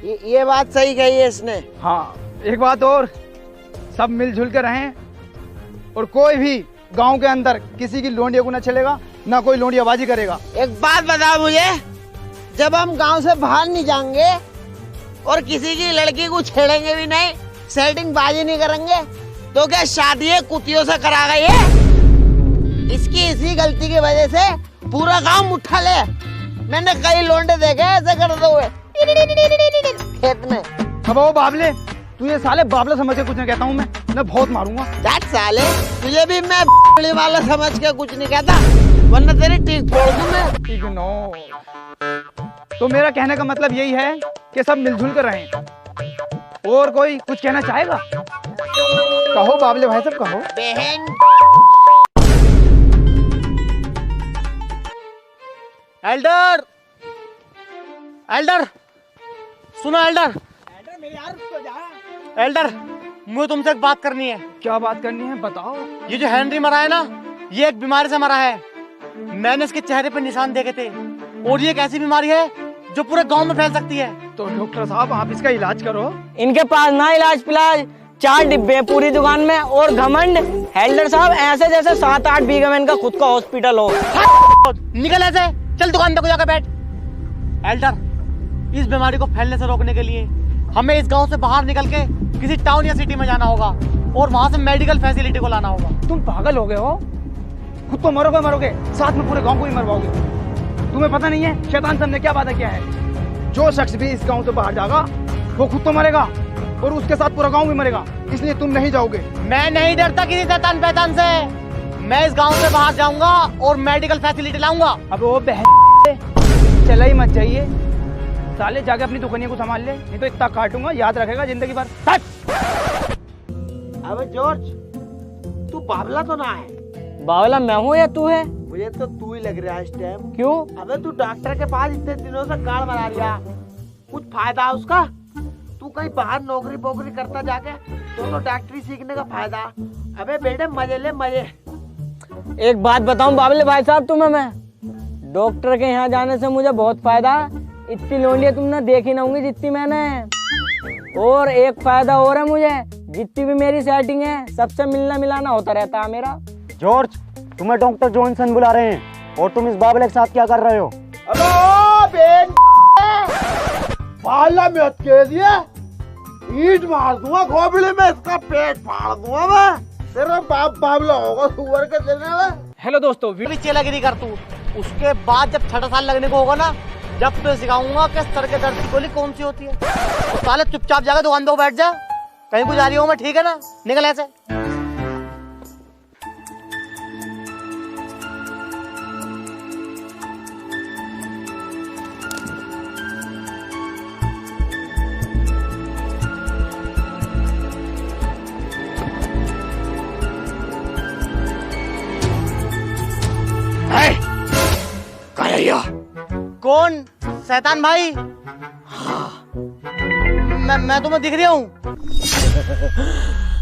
ये बात सही कही है इसने। हाँ, एक बात और, सब मिलजुल के रहें और कोई भी गांव के अंदर किसी की लोंडिया को ना चलेगा, ना कोई लोंडियाबाजी करेगा। एक बात बताओ मुझे, जब हम गांव से बाहर नहीं जाएंगे और किसी की लड़की को छेड़ेंगे भी नहीं, सेटिंग बाजी नहीं करेंगे, तो क्या शादी कुतियों से करा गई है? इसकी इसी गलती की वजह से पूरा गांव मुट्ठा ले। मैंने कई लोंडे देखे ऐसे करते हुए खेत में। अब वो बाबले, तू ये साले बाबला समझ के कुछ नहीं कहता हूँ मैं बहुत मारूंगा। जाट साले, तुझे भी मैं वाला समझ के कुछ नहीं कहता, वरना तेरी टीक फोड़ दूं मैं। ठीक है नो। तो मेरा कहने का मतलब यही है कि सब मिलजुल कर रहें। और कोई कुछ कहना चाहेगा? कहो बाबले भाई, सब कहो। बहन एल्डर, एल्डर सुनो एल्डर, एल्डर मुझे तुमसे एक बात करनी है। क्या बात करनी है बताओ। ये जो हेनरी मरा है ना, ये एक बीमारी से मरा है। मैंने इसके चेहरे पे निशान देखे थे और ये एक ऐसी बीमारी है जो पूरे गांव में फैल सकती है। तो डॉक्टर साहब आप इसका इलाज करो। इनके पास ना इलाज पिलाज, 4 डिब्बे पूरी दुकान में और घमंड। हेल्डर साहब ऐसे जैसे 7-8 बीघे में इनका खुद का हॉस्पिटल हो। निकल ऐसे, चल दुकान पे जाकर बैठ। एल्डर, इस बीमारी को फैलने से रोकने के लिए हमें इस गांव से बाहर निकल के किसी टाउन या सिटी में जाना होगा और वहां से मेडिकल फैसिलिटी को लाना होगा। तुम पागल हो गए हो? खुद तो मरोगे, साथ में पूरे गांव को ही मरवाओगे। तुम्हें पता नहीं है शैतान साहब ने क्या वादा किया है? जो शख्स भी इस गांव से बाहर जाएगा वो खुद तो मरेगा और उसके साथ पूरा गांव भी मरेगा, इसलिए तुम नहीं जाओगे। मैं नहीं डरता किसी शैतान पैतान से। मैं इस गांव से बाहर जाऊंगा और मेडिकल फैसिलिटी लाऊंगा। अब वो बहन चला ही मत जाइए साले, जाके अपनी दुकानिया को संभाल ले, नहीं तो इतना काटूंगा याद रखेगा जिंदगी भर। अबे जॉर्ज, तू बाबला तो ना है? बावला मैं हूँ या तू है? मुझे तो तू ही लग रहा है इस टाइम। क्यों? अबे तू डॉक्टर के पास इतने दिनों से कार्ड बना लिया, कुछ फायदा उसका? तू कहीं बाहर नौकरी पोकरी करता जाके तो डॉक्टरी सीखने का फायदा। अबे बेटे मजे ले मजे। एक बात बताऊं बाबले भाई साहब तुम्हें, मैं डॉक्टर के यहाँ जाने से मुझे बहुत फायदा। इतनी लोंडियां तुमने देखी ना होंगी जितनी मैंने। और एक फायदा और है मुझे, जितनी भी मेरी सेटिंग है सबसे मिलना मिलाना होता रहता है मेरा। जॉर्ज, तुम्हें डॉक्टर जॉनसन बुला रहे हैं और तुम इस बाबले के साथ क्या कर रहे हो? बाला में अटके दिए, ईंट मार दूंगा खोपड़ी में, इसका पेट फाड़ दूंगा मैं। तेरा बाप बाबला होगा सुअर के देने में। हेलो दोस्तों, चेलागिरी कर तू। उसके बाद जब 6 साल लगने को होगा ना, जब तो सिखाऊंगा कि सर के दर्द की गोली कौन सी होती है। तो साले चुपचाप जाकर दुकान पे बैठ जा, कहीं को जा रही हूँ मैं, ठीक है ना? निकल ऐसे। कौन? शैतान भाई? हाँ। मैं तुम्हें दिख रहा हूँ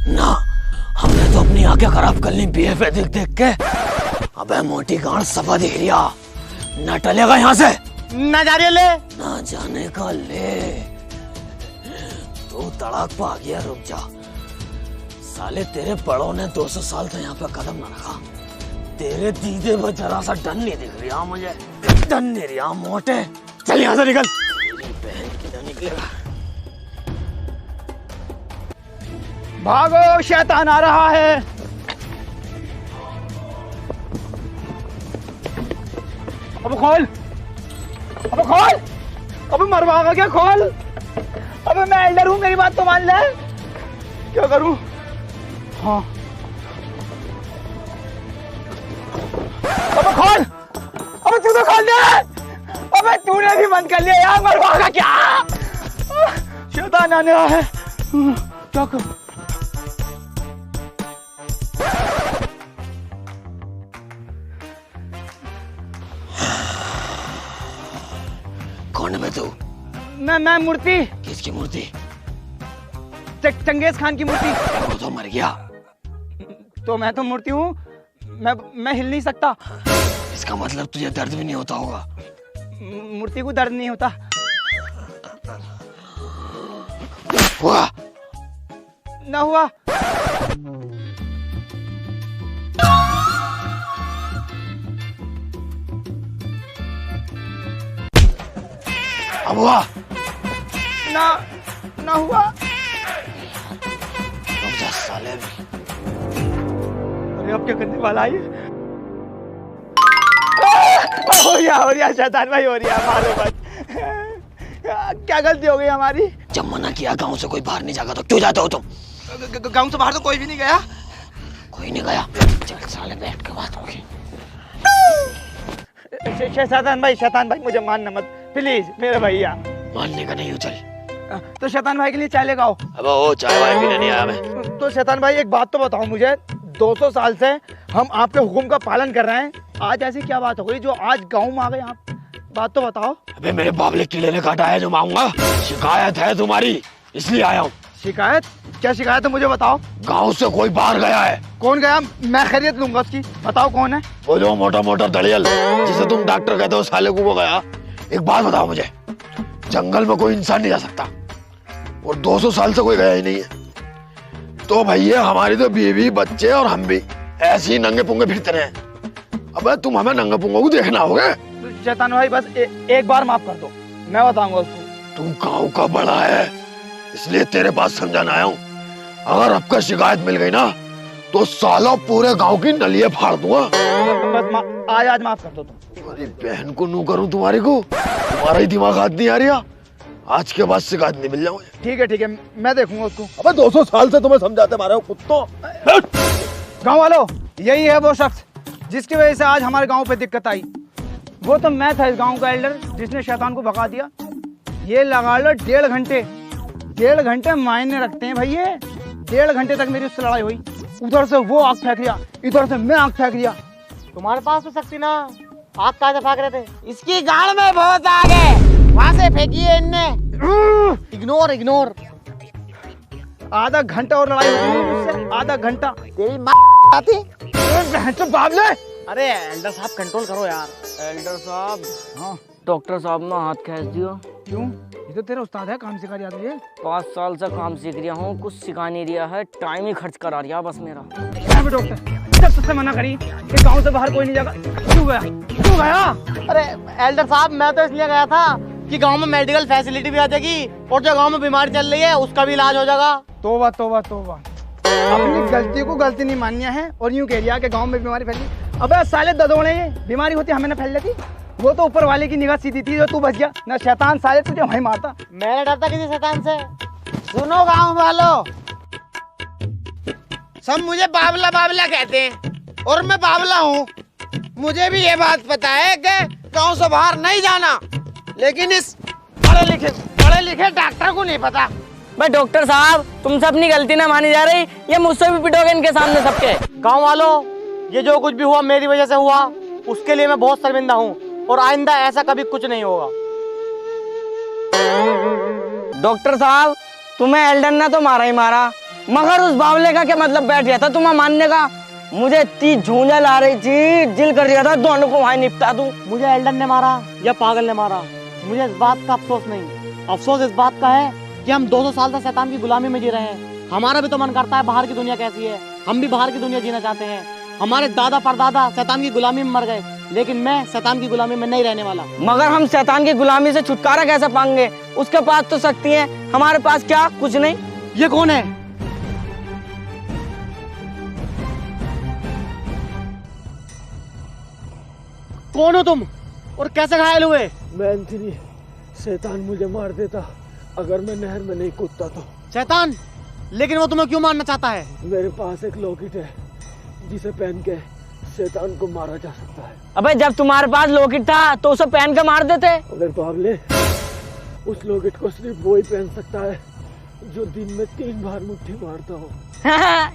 ना? हमने तो अपनी आंखें खराब कर ली बीएफए देख देख के। अबे मोटी गांड सफा दिख रही, ना टलेगा यहाँ से। ना जा रही है ले, ना जाने का ले। तू तड़ाक पा गया, रुक जा साले। तेरे बड़ों ने 200 साल से यहाँ पे कदम न रखा। तेरे दीदे में जरा सा डन नहीं दिख रहा मुझे, डन नहीं रहा मोटे। चल यहाँ से निकल। तेरी बहन किधर निकलेगा? भागो, शैतान आ रहा है। अब खोल, अब खोल, अब मरवाएगा क्या? खोल। अब मैं एल्डर हूँ, मेरी बात तो मान ले। क्या करूँ? हाँ अब खोल, अब तू तो खोल दे। अबे तूने भी बंद कर लिया यार, मरवाएगा क्या? शैतान आने रहा है, क्या करूं? कौन है तू? मैं मूर्ति। किसकी मूर्ति? चंगेज खान की मूर्ति। वो तो मर गया। तो मैं तो मूर्ति हूँ, मैं हिल नहीं सकता। इसका मतलब तुझे दर्द भी नहीं होता होगा। मूर्ति को दर्द नहीं होता। हुआ? ना हुआ। अब हुआ? ना हुआ। रुक जा साले। अरे अब क्या करने वाला है? हो रिया शैतान भाई, हो रिया, मारो मत। क्या गलती हो गई हमारी? जब मना किया गांव से कोई बाहर नहीं जाएगा तो क्यों जाते हो तुम? गांव से बाहर तो कोई भी नहीं गया। कोई नहीं गया? चल साले बैठ के बात होगी। शैतान भाई मुझे मानना मत प्लीज, मेरे भैया। मानने का नहीं हो, चल। तो शैतान भाई के लिए चाय लेगा। अब वो चाय वाय पीने नहीं आया मैं। तो शैतान भाई एक बात तो बताओ मुझे, 200 साल से हम आपके हुक्म का पालन कर रहे हैं, आज ऐसी क्या बात हो गई जो आज गांव में आ गए आप? बात तो बताओ। अबे मेरे बाबले कीड़े ने काटा है जो मांगूंगा। शिकायत है तुम्हारी, इसलिए आया हूँ। शिकायत? क्या शिकायत है मुझे बताओ। गांव से कोई बाहर गया है। कौन गया? मैं खैरियत लूंगा उसकी, बताओ कौन है। वो जो मोटा मोटा दड़ियल जिसे तुम डॉक्टर कहते हो, साले को वो गया। एक बात बताओ मुझे, जंगल में कोई इंसान नहीं जा सकता और 200 साल से कोई गया ही नहीं है। तो भैया हमारी तो बीवी बच्चे और हम भी ऐसे ही नंगे पुंगे फिरते रहे। अबे तुम हमें नंगे पुंगों को देखना होगा। शैतान भाई बस एक बार माफ कर दो, मैं बताऊंगा उसको। तुम गांव का बड़ा है इसलिए तेरे पास समझाना आया हूँ। अगर अब का शिकायत मिल गई ना तो साला पूरे गांव की नलियां फाड़ दूंगा। बस आज माफ कर दो तुम। तुम्हारी बहन को नू करूं तुम्हारी को, तुम्हारा ही दिमाग हाथ नहीं आ रहा। आज के बाद शिकायत नहीं मिल जाऊंगा। ठीक है मैं देखूंगा उसको। अबे 200 साल से तुम्हें समझाते मारे हो कुत्तों। गांव वालों, यही है वो शख्स जिसकी वजह से आज हमारे गांव पे दिक्कत आई। वो तो मैं था इस गांव का एल्डर जिसने शैतान को भगा दिया। ये लगा लो 1.5 घंटे मायने रखते हैं भैया। 1.5 घंटे तक मेरी उससे लड़ाई हुई। उधर से वो आग फेंक लिया, इधर से मैं आग फेंक लिया। तुम्हारे पास तो शक्ति ना, आग कहाँ से फेंक रहे थे? इसकी गाड़ में बहुत आग है, वहां से फेंकी है इनने। इग्नोर। आधा घंटा और लड़ाई हुई मुझसे, आधा घंटा। तेरी माँ आती। बाबले, अरे एल्डर साहब कंट्रोल करो यार। एल्डर साहब, हाँ डॉक्टर साहब ने हाथ खींच दियो। क्यों? ये तो तेरा उस्ताद है, काम सिखा रहा है। 5 साल से काम सीख रहा हूँ, कुछ सिखा नहीं रहा है, टाइम ही खर्च करा रहा बस मेरा। डॉक्टर जब तुझसे मना करी कि गांव से बाहर कोई नहीं जाएगा, क्यों गया? अरे एल्डर साहब, मैं तो इसलिए गया था कि गांव में मेडिकल फैसिलिटी भी आ जाएगी और जो गांव में बीमारी चल रही है उसका भी इलाज हो जाएगा। तोबा। अपनी गलती को गलती नहीं माननी है और यूं कह रहा कि गांव में बीमारी फैली। अबे साले ददोड़े, ये बीमारी होती हमें ना फैल जाती। वो तो ऊपर वाले की निगाह सीधी थी जो तू बच गया ना। शैतान साले तुझे वहीं मारता। मैंने डरता किसी शैतान से। सुनो गांव वालों, सब मुझे बाबला कहते हैं और मैं बाबला हूँ। मुझे भी ये बात पता है कि गांव से बाहर नहीं जाना, लेकिन इस पढ़े लिखे डॉक्टर को नहीं पता। भाई डॉक्टर साहब, तुमसे अपनी गलती ना मानी जा रही, ये मुझसे भी पिटोगे इनके सामने सबके। गांव वालों, ये जो कुछ भी हुआ मेरी वजह से हुआ, उसके लिए मैं बहुत शर्मिंदा हूँ और आइंदा ऐसा कभी कुछ नहीं होगा। डॉक्टर साहब, तुम्हें एल्डर ने तो मारा ही मारा, मगर उस बावले का क्या मतलब बैठ गया था तुम्हें मानने का? मुझे इतनी झूंझल आ रही थी, दिल कर रहा था दोनों को वहीं निपटा दूं। मुझे एल्डर ने मारा या पागल ने मारा, मुझे इस बात का अफसोस नहीं। अफसोस इस बात का है कि हम 200 साल से शैतान की गुलामी में जी रहे हैं। हमारा भी तो मन करता है बाहर की दुनिया कैसी है, हम भी बाहर की दुनिया जीना चाहते हैं। हमारे दादा परदादा शैतान की गुलामी में मर गए, लेकिन मैं शैतान की गुलामी में नहीं रहने वाला। मगर हम शैतान की गुलामी से छुटकारा कैसे पाएंगे? उसके पास तो शक्ति है, हमारे पास क्या? कुछ नहीं। ये कौन है? कौन हो तुम और कैसे घायल हुए? मैं एंथनी, शैतान मुझे मार देता अगर मैं नहर में नहीं कूदता तो। शैतान? लेकिन वो तुम्हें क्यों मारना चाहता है? मेरे पास एक लॉकेट है जिसे पहन के शैतान को मारा जा सकता है। अबे जब तुम्हारे पास लॉकेट था तो उसे पहन के मार देते। अगर बाबले, उस लॉकेट को सिर्फ वो ही पहन सकता है जो दिन में 3 बार मुट्ठी मारता हो।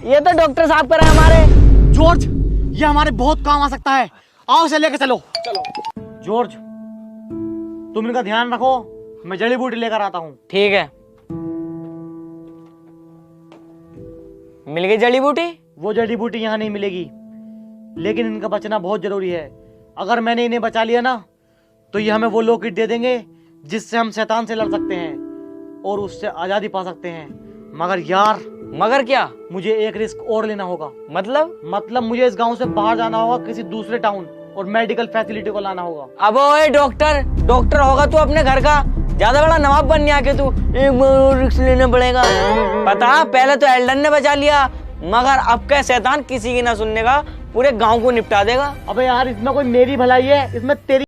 ये तो डॉक्टर साहब कर रहे हैं हमारे। जॉर्ज, ये हमारे बहुत काम आ सकता है, आओ इसे लेके चलो। जॉर्ज, तुम इनका ध्यान रखो, मैं जड़ी बूटी लेकर आता हूँ। ठीक है। मिल गई जड़ी बूटी? वो जड़ी बूटी यहाँ नहीं मिलेगी, लेकिन इनका बचना बहुत जरूरी है। अगर मैंने इन्हें बचा लिया ना तो ये हमें वो लॉकेट दे देंगे जिससे हम शैतान से लड़ सकते हैं। और उससे आजादी पा सकते हैं। मगर यार, मगर क्या? मुझे एक रिस्क और लेना होगा। मतलब मुझे इस गांव से बाहर जाना होगा, किसी दूसरे टाउन, और मेडिकल फैसिलिटी को लाना होगा। अब ओए डॉक्टर होगा तू अपने घर का, ज्यादा बड़ा नवाब बन गया के तू। एक बार और रिस्क लेना पड़ेगा। पता, पहले तो एल्डन ने बचा लिया, मगर अब क्या शैतान किसी की ना सुनने का, पूरे गांव को निपटा देगा। अबे यार, इसमें कोई मेरी भलाई है? इसमें तेरी